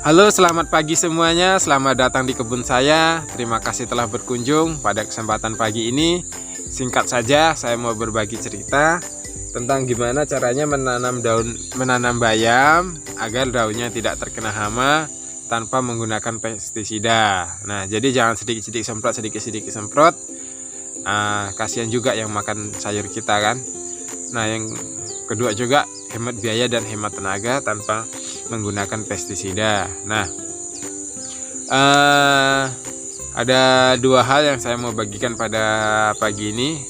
Halo, selamat pagi semuanya. Selamat datang di kebun saya. Terima kasih telah berkunjung pada kesempatan pagi ini. Singkat saja, saya mau berbagi cerita tentang gimana caranya menanam bayam agar daunnya tidak terkena hama tanpa menggunakan pestisida. Nah, jadi jangan sedikit-sedikit semprot. Kasihan juga yang makan sayur kita kan. Nah, yang kedua juga hemat biaya dan hemat tenaga tanpa menggunakan pestisida. Nah, ada dua hal yang saya mau bagikan pada pagi ini.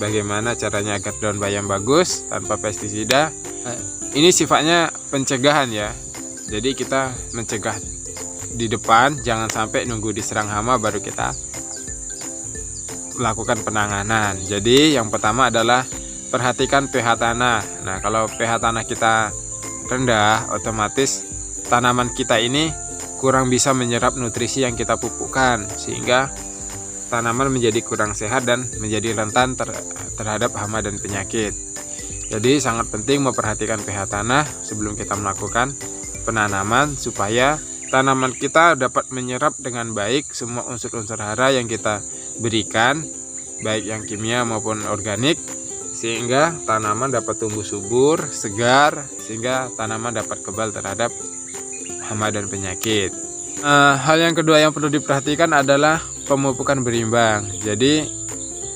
Bagaimana caranya agar daun bayam bagus tanpa pestisida. Ini sifatnya pencegahan ya. Jadi kita mencegah di depan, jangan sampai nunggu diserang hama baru kita melakukan penanganan. Jadi yang pertama adalah perhatikan pH tanah. Nah, kalau pH tanah kita rendah, otomatis tanaman kita ini kurang bisa menyerap nutrisi yang kita pupukkan, sehingga tanaman menjadi kurang sehat dan menjadi rentan terhadap hama dan penyakit. Jadi sangat penting memperhatikan pH tanah sebelum kita melakukan penanaman, supaya tanaman kita dapat menyerap dengan baik semua unsur-unsur hara yang kita berikan, baik yang kimia maupun organik, sehingga tanaman dapat tumbuh subur, segar, sehingga tanaman dapat kebal terhadap hama dan penyakit. Hal yang kedua yang perlu diperhatikan adalah pemupukan berimbang. Jadi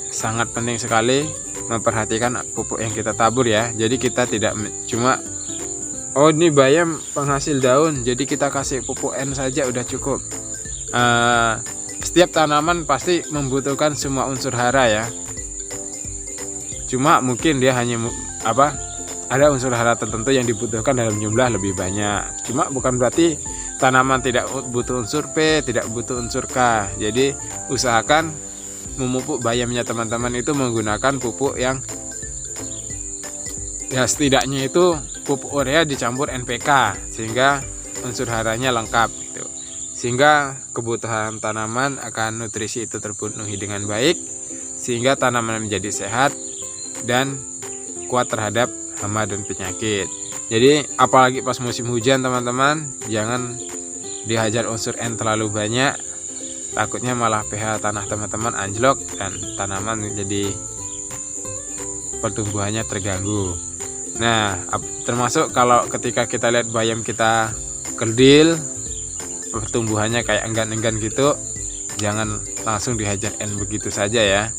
sangat penting sekali memperhatikan pupuk yang kita tabur ya. Jadi kita tidak cuma ini bayam penghasil daun, jadi kita kasih pupuk N saja udah cukup. Setiap tanaman pasti membutuhkan semua unsur hara ya. Cuma mungkin dia hanya ada unsur hara tertentu yang dibutuhkan dalam jumlah lebih banyak. Cuma bukan berarti tanaman tidak butuh unsur P, tidak butuh unsur K. Jadi usahakan memupuk bayamnya teman-teman itu menggunakan pupuk yang ya setidaknya itu pupuk urea dicampur NPK, sehingga unsur haranya lengkap gitu. Sehingga kebutuhan tanaman akan nutrisi itu terpenuhi dengan baik, sehingga tanaman menjadi sehat dan kuat terhadap hama dan penyakit. Jadi apalagi pas musim hujan teman-teman, jangan dihajar unsur N terlalu banyak, takutnya malah pH tanah teman-teman anjlok dan tanaman menjadi pertumbuhannya terganggu. Nah, termasuk kalau ketika kita lihat bayam kita kerdil, pertumbuhannya kayak enggan-enggan gitu, jangan langsung dihajar N begitu saja ya.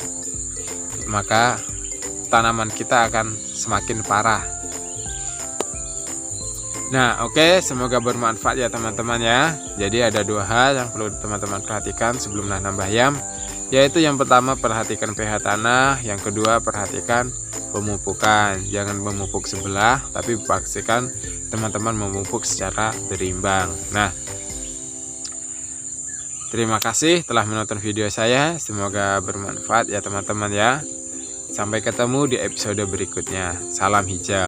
Maka tanaman kita akan semakin parah. Nah, oke, semoga bermanfaat ya teman-teman ya. Jadi ada dua hal yang perlu teman-teman perhatikan sebelum nanam bayam, yaitu yang pertama perhatikan pH tanah, yang kedua perhatikan pemupukan. Jangan memupuk sebelah, tapi pastikan teman-teman memupuk secara berimbang. Nah, terima kasih telah menonton video saya. Semoga bermanfaat ya teman-teman ya. Sampai ketemu di episode berikutnya. Salam hijau.